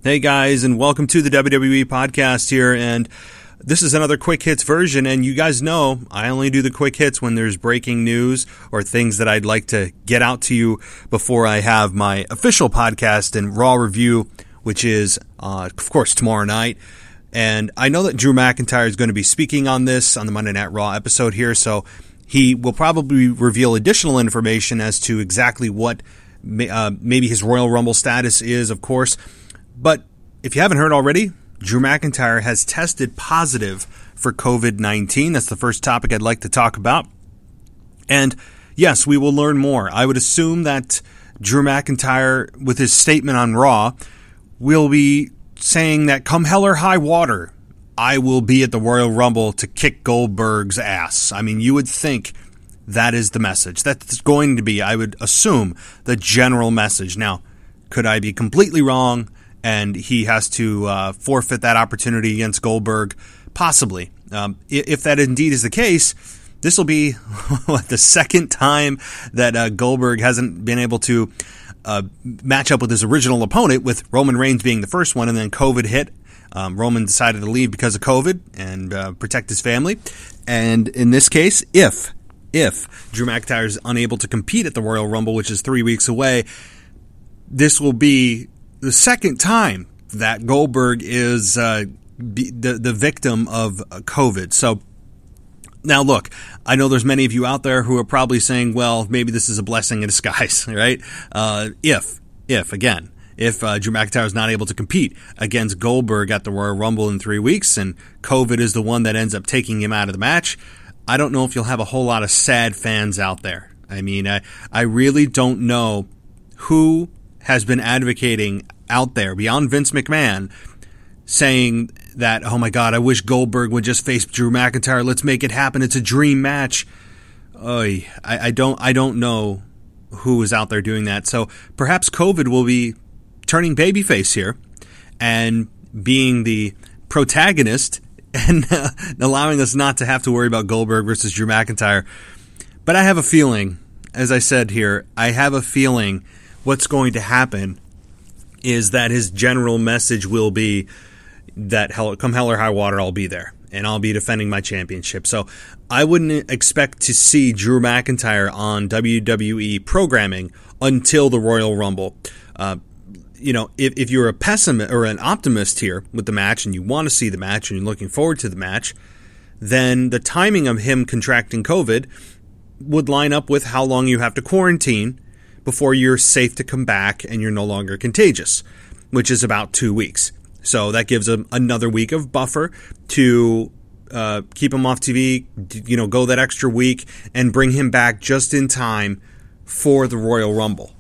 Hey guys, and welcome to the WWE podcast here, and this is another quick hits version, and you guys know I only do the quick hits when there's breaking news or things that I'd like to get out to you before I have my official podcast and Raw review, which is, of course, tomorrow night. And I know that Drew McIntyre is going to be speaking on this on the Monday Night Raw episode here, so he will probably reveal additional information as to exactly what maybe his Royal Rumble status is, of course. But if you haven't heard already, Drew McIntyre has tested positive for COVID-19. That's the first topic I'd like to talk about. And yes, we will learn more. I would assume that Drew McIntyre, with his statement on Raw, will be saying that come hell or high water, I will be at the Royal Rumble to kick Goldberg's ass. I mean, you would think that is the message. That's going to be, I would assume, the general message. Now, could I be completely wrong? And he has to forfeit that opportunity against Goldberg? Possibly. If that indeed is the case, this will be the second time that Goldberg hasn't been able to match up with his original opponent, with Roman Reigns being the first one, and then COVID hit. Roman decided to leave because of COVID and protect his family. And in this case, if Drew McIntyre is unable to compete at the Royal Rumble, which is 3 weeks away, this will be the second time that Goldberg is the victim of COVID. So now look, I know there's many of you out there who are probably saying, well, maybe this is a blessing in disguise, right? If Drew McIntyre is not able to compete against Goldberg at the Royal Rumble in 3 weeks and COVID is the one that ends up taking him out of the match, I don't know if you'll have a whole lot of sad fans out there. I mean, I really don't know who has been advocating out there beyond Vince McMahon saying that, oh my God, I wish Goldberg would just face Drew McIntyre. Let's make it happen. It's a dream match. I don't know who is out there doing that. So perhaps COVID will be turning babyface here and being the protagonist and allowing us not to have to worry about Goldberg versus Drew McIntyre. But I have a feeling, as I said here, I have a feeling what's going to happen is that his general message will be that come hell or high water, I'll be there, and I'll be defending my championship. So I wouldn't expect to see Drew McIntyre on WWE programming until the Royal Rumble. If you're a pessimist or an optimist here with the match and you want to see the match and you're looking forward to the match, then the timing of him contracting COVID would line up with how long you have to quarantine before you're safe to come back and you're no longer contagious, which is about 2 weeks. So that gives him another week of buffer to keep him off TV, go that extra week and bring him back just in time for the Royal Rumble.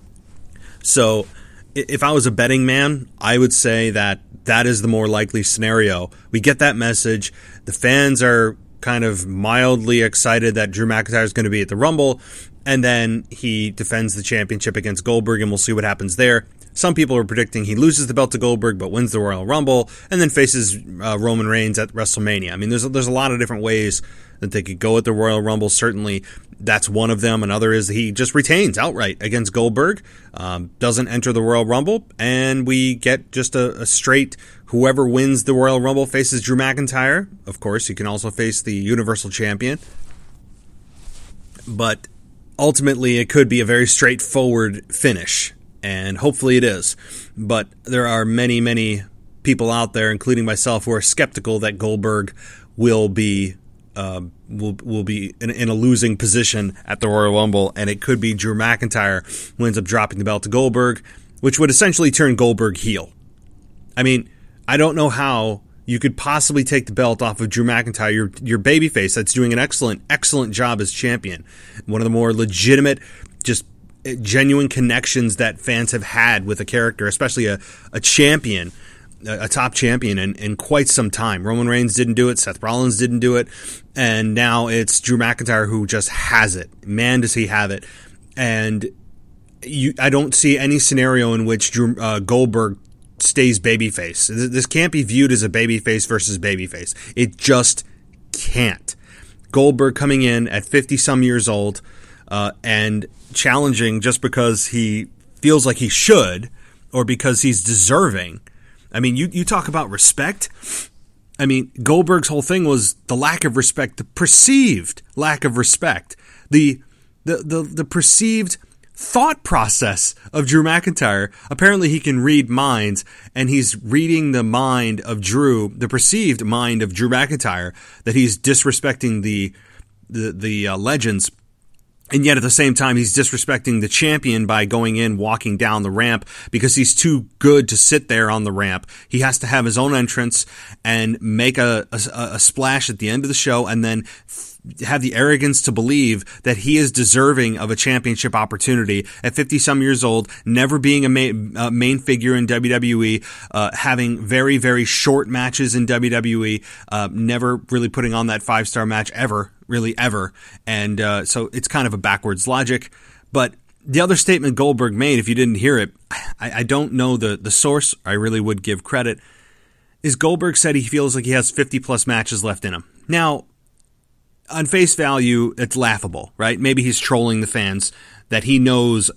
So if I was a betting man, I would say that is the more likely scenario. We get that message. The fans are kind of mildly excited that Drew McIntyre is going to be at the Rumble, and then he defends the championship against Goldberg, and we'll see what happens there. Some people are predicting he loses the belt to Goldberg but wins the Royal Rumble and then faces Roman Reigns at WrestleMania. I mean, there's a lot of different ways that they could go at the Royal Rumble. Certainly, that's one of them. Another is he just retains outright against Goldberg, doesn't enter the Royal Rumble, and we get just a straight whoever wins the Royal Rumble faces Drew McIntyre. Of course, you can also face the Universal Champion. But ultimately, it could be a very straightforward finish, and hopefully it is. But there are many, many people out there, including myself, who are skeptical that Goldberg will be in a losing position at the Royal Rumble, and it could be Drew McIntyre who ends up dropping the belt to Goldberg, which would essentially turn Goldberg heel. I mean, I don't know how you could possibly take the belt off of Drew McIntyre, your babyface that's doing an excellent job as champion. One of the more legitimate, just genuine connections that fans have had with a character, especially a champion, a top champion in quite some time. Roman Reigns didn't do it. Seth Rollins didn't do it. And now it's Drew McIntyre who just has it. Man, does he have it. And I don't see any scenario in which Goldberg stays babyface. This can't be viewed as a babyface versus babyface. It just can't. Goldberg coming in at 50-some years old and challenging just because he feels like he should or because he's deserving. I mean, you talk about respect. I mean, Goldberg's whole thing was the lack of respect, the perceived lack of respect, the perceived thought process of Drew McIntyre. Apparently he can read minds, and he's reading the mind of Drew, the perceived mind of Drew McIntyre, that he's disrespecting the legends. And yet at the same time, he's disrespecting the champion by going in, walking down the ramp, because he's too good to sit there on the ramp. He has to have his own entrance and make a splash at the end of the show, and then have the arrogance to believe that he is deserving of a championship opportunity at 50-some years old, never being a main figure in WWE, having very, very short matches in WWE, never really putting on that 5-star match ever. Really ever. And so it's kind of a backwards logic. But the other statement Goldberg made, if you didn't hear it, I don't know the source, I really would give credit, is Goldberg said he feels like he has 50-plus matches left in him. Now, on face value, it's laughable, right? Maybe he's trolling the fans that he knows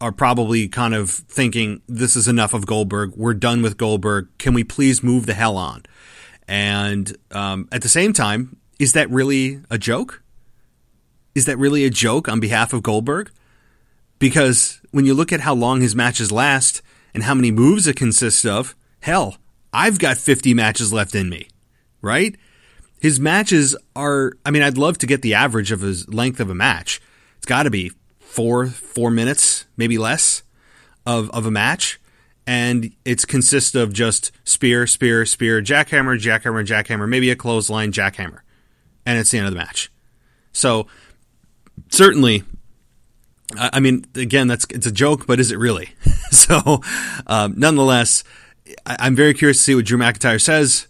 are probably kind of thinking, this is enough of Goldberg. We're done with Goldberg. Can we please move the hell on? And at the same time, is that really a joke? Is that really a joke on behalf of Goldberg? Because when you look at how long his matches last and how many moves it consists of, hell, I've got 50 matches left in me, right? His matches are, I mean, I'd love to get the average of his length of a match. It's got to be four minutes, maybe less of a match. And it consists of just spear, jackhammer, jackhammer, jackhammer, maybe a clothesline, jackhammer. And it's the end of the match. So certainly, I mean, again, it's a joke, but is it really? So nonetheless, I'm very curious to see what Drew McIntyre says.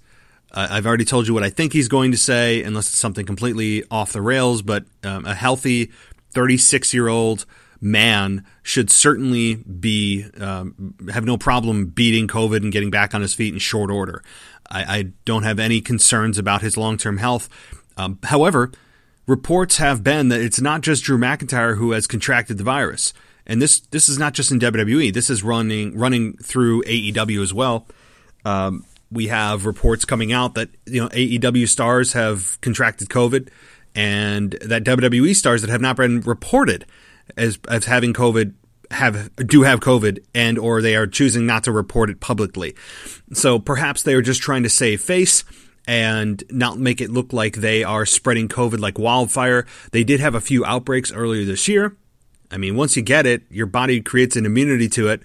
I've already told you what I think he's going to say, unless it's something completely off the rails. But a healthy 36-year-old man should certainly be have no problem beating COVID and getting back on his feet in short order. I don't have any concerns about his long-term health. However, reports have been that it's not just Drew McIntyre who has contracted the virus. And this is not just in WWE. This is running through AEW as well. We have reports coming out that AEW stars have contracted COVID, and that WWE stars that have not been reported as having COVID do have COVID, and or they are choosing not to report it publicly. So perhaps they are just trying to save face and not make it look like they are spreading COVID like wildfire. They did have a few outbreaks earlier this year. I mean, once you get it, your body creates an immunity to it.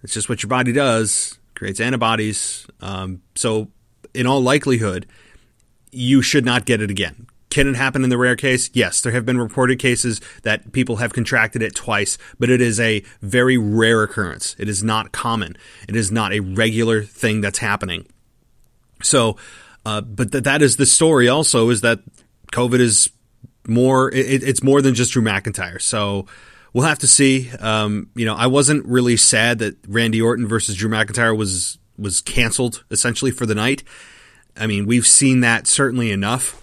It's just what your body does, creates antibodies. So in all likelihood, you should not get it again. Can it happen in the rare case? Yes, there have been reported cases that people have contracted it twice, but it is a very rare occurrence. It is not common. It is not a regular thing that's happening. So, but that is the story also, is that COVID is more, it's more than just Drew McIntyre. So we'll have to see. I wasn't really sad that Randy Orton versus Drew McIntyre was canceled essentially for the night. I mean, we've seen that certainly enough.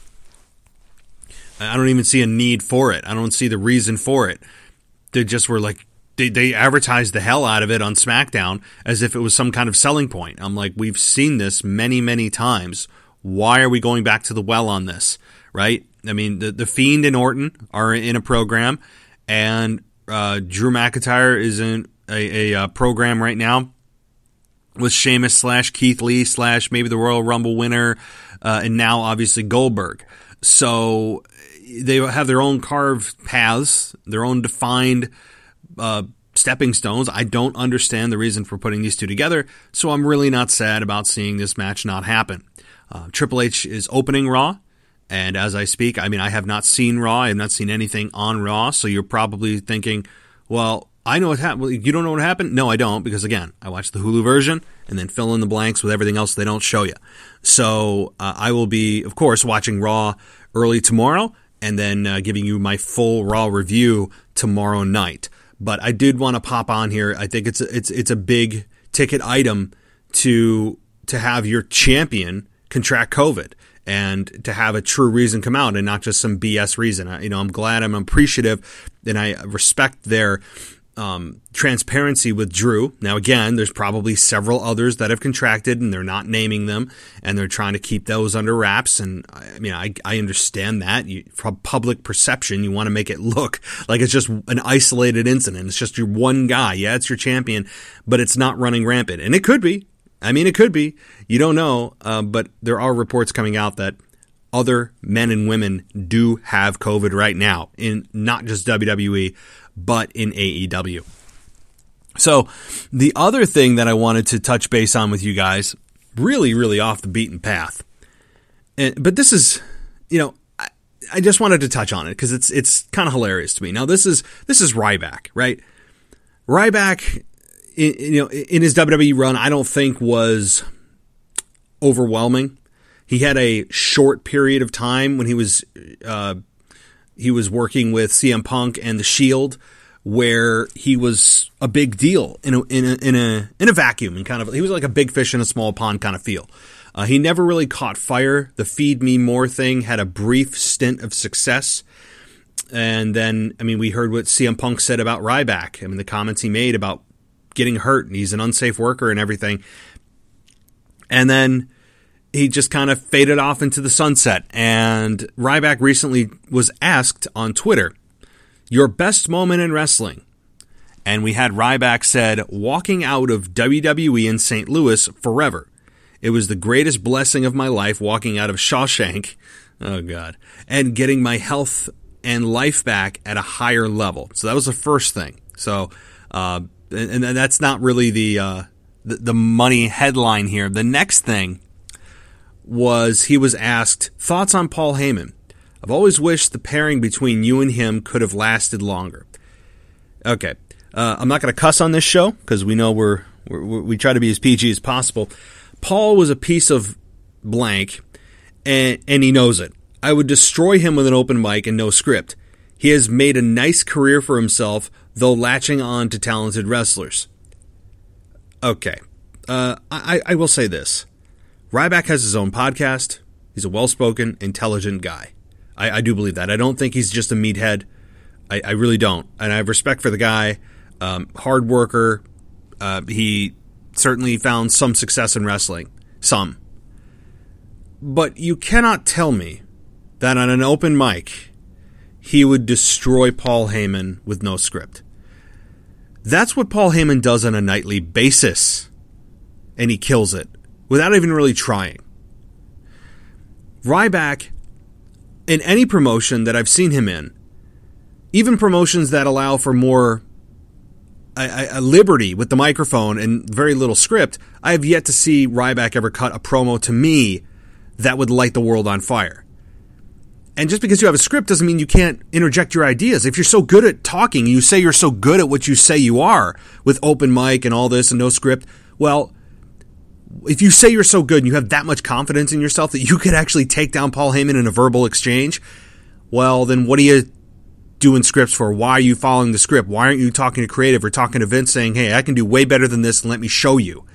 I don't even see a need for it. I don't see the reason for it. They just were like, they advertised the hell out of it on SmackDown as if it was some kind of selling point. I'm like, we've seen this many, many times. Why are we going back to the well on this, right? I mean, the Fiend and Orton are in a program, and Drew McIntyre is in a program right now with Sheamus / Keith Lee / maybe the Royal Rumble winner, and now obviously Goldberg. So they have their own carved paths, their own defined stepping stones. I don't understand the reason for putting these two together, so I'm really not sad about seeing this match not happen. Triple H is opening Raw, and as I speak, I mean, I have not seen Raw. I have not seen anything on Raw, so you're probably thinking, well, I know what happened. Well, you don't know what happened? No, I don't, because again, I watched the Hulu version and then fill in the blanks with everything else they don't show you. So I will be, of course, watching Raw early tomorrow and then giving you my full Raw review tomorrow night. But I did want to pop on here. I think it's a big ticket item to have your champion contract COVID and to have a true reason come out and not just some BS reason. I'm glad, I'm appreciative, and I respect their transparency with Drew. Now, again, there's probably several others that have contracted and they're not naming them and they're trying to keep those under wraps. And I mean, I understand that. From public perception, you want to make it look like it's just an isolated incident. It's just your one guy. Yeah, it's your champion, but it's not running rampant. And it could be. I mean, it could be. You don't know. But there are reports coming out that other men and women do have COVID right now in not just WWE, but in AEW. So the other thing that I wanted to touch base on with you guys, really, really off the beaten path, but this is, I just wanted to touch on it because it's kind of hilarious to me. Now this is Ryback, right? Ryback, in his WWE run, I don't think was overwhelming. He had a short period of time when he was working with CM Punk and The Shield, where he was a big deal in a vacuum, and kind of he was like a big fish in a small pond kind of feel. He never really caught fire. The Feed Me More thing had a brief stint of success, and then we heard what CM Punk said about Ryback. The comments he made about getting hurt and he's an unsafe worker and everything, and then he just kind of faded off into the sunset. And Ryback recently was asked on Twitter, your best moment in wrestling. And we had Ryback said, walking out of WWE in St. Louis forever. It was the greatest blessing of my life walking out of Shawshank, oh God, and getting my health and life back at a higher level. So that was the first thing. So, and that's not really the money headline here. The next thing was he was asked, thoughts on Paul Heyman? I've always wished the pairing between you and him could have lasted longer. Okay, I'm not going to cuss on this show because we know we try to be as PG as possible. Paul was a piece of blank, and he knows it. I would destroy him with an open mic and no script. He has made a nice career for himself, though latching on to talented wrestlers. Okay, I will say this. Ryback has his own podcast. He's a well-spoken, intelligent guy. I do believe that. I don't think he's just a meathead. I really don't. And I have respect for the guy. Hard worker. He certainly found some success in wrestling. Some. But you cannot tell me that on an open mic, he would destroy Paul Heyman with no script. That's what Paul Heyman does on a nightly basis. And he kills it. Without even really trying. Ryback, in any promotion that I've seen him in, even promotions that allow for more a liberty with the microphone and very little script, I have yet to see Ryback ever cut a promo to me that would light the world on fire. And just because you have a script doesn't mean you can't interject your ideas. If you're so good at talking, you say you're so good at what you say you are, with open mic and all this and no script, well, if you say you're so good and you have that much confidence in yourself that you could actually take down Paul Heyman in a verbal exchange, well, then what are you doing scripts for? Why are you following the script? Why aren't you talking to creative or talking to Vince saying, hey, I can do way better than this and let me show you?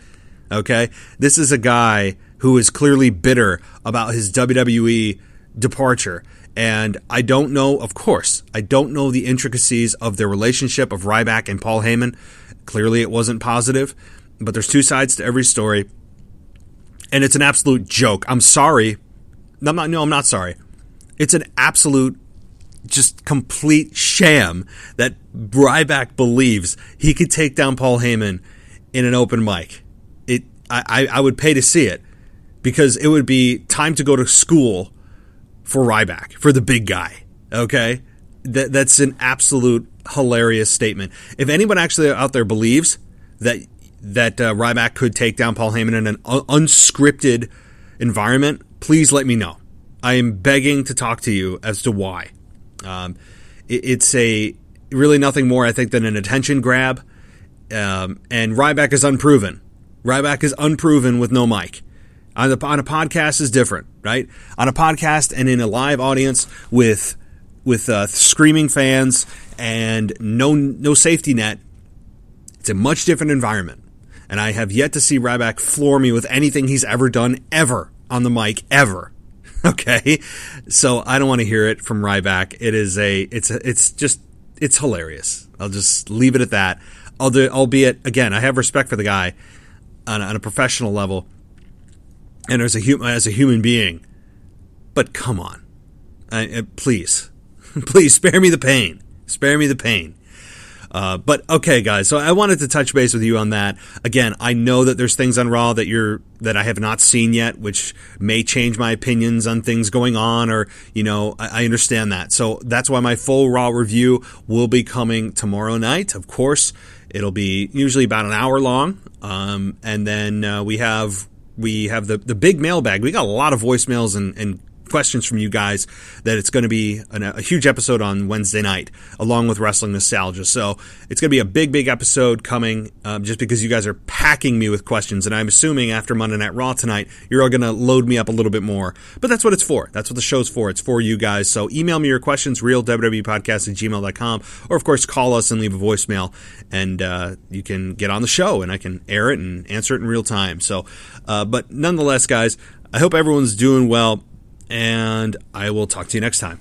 Okay? This is a guy who is clearly bitter about his WWE departure. And I don't know, of course, I don't know the intricacies of their relationship of Ryback and Paul Heyman. Clearly it wasn't positive, but there's two sides to every story. And it's an absolute joke. I'm sorry. I'm not sorry. It's an absolute, just complete sham that Ryback believes he could take down Paul Heyman in an open mic. I would pay to see it because it would be time to go to school for Ryback, for the big guy. Okay? That's an absolute hilarious statement. If anyone actually out there believes that Ryback could take down Paul Heyman in an unscripted environment, please let me know. I am begging to talk to you as to why. It's really nothing more, I think, than an attention grab. And Ryback is unproven. Ryback is unproven with no mic. On a podcast is different, right? On a podcast and in a live audience with screaming fans and no safety net, it's a much different environment. And I have yet to see Ryback floor me with anything he's ever done, ever, on the mic, ever. Okay? So I don't want to hear it from Ryback. it's hilarious. I'll just leave it at that. Albeit, again, I have respect for the guy on a professional level and as a human being. But come on. Please. Please, spare me the pain. Spare me the pain. But okay, guys. So I wanted to touch base with you on that. Again, I know that there's things on Raw that I have not seen yet, which may change my opinions on things going on, or I understand that. So that's why my full Raw review will be coming tomorrow night. Of course, it'll be usually about an hour long, and then we have the big mailbag. We got a lot of voicemails and questions from you guys that it's going to be a huge episode on Wednesday night along with Wrestling Nostalgia. So it's going to be a big episode coming just because you guys are packing me with questions, and I'm assuming after Monday Night Raw tonight you're all going to load me up a little bit more. But that's what it's for. That's what the show's for. It's for you guys. So email me your questions, realwwepodcast@gmail.com, or of course call us and leave a voicemail, and you can get on the show and I can air it and answer it in real time. So but nonetheless, guys, I hope everyone's doing well, and I will talk to you next time.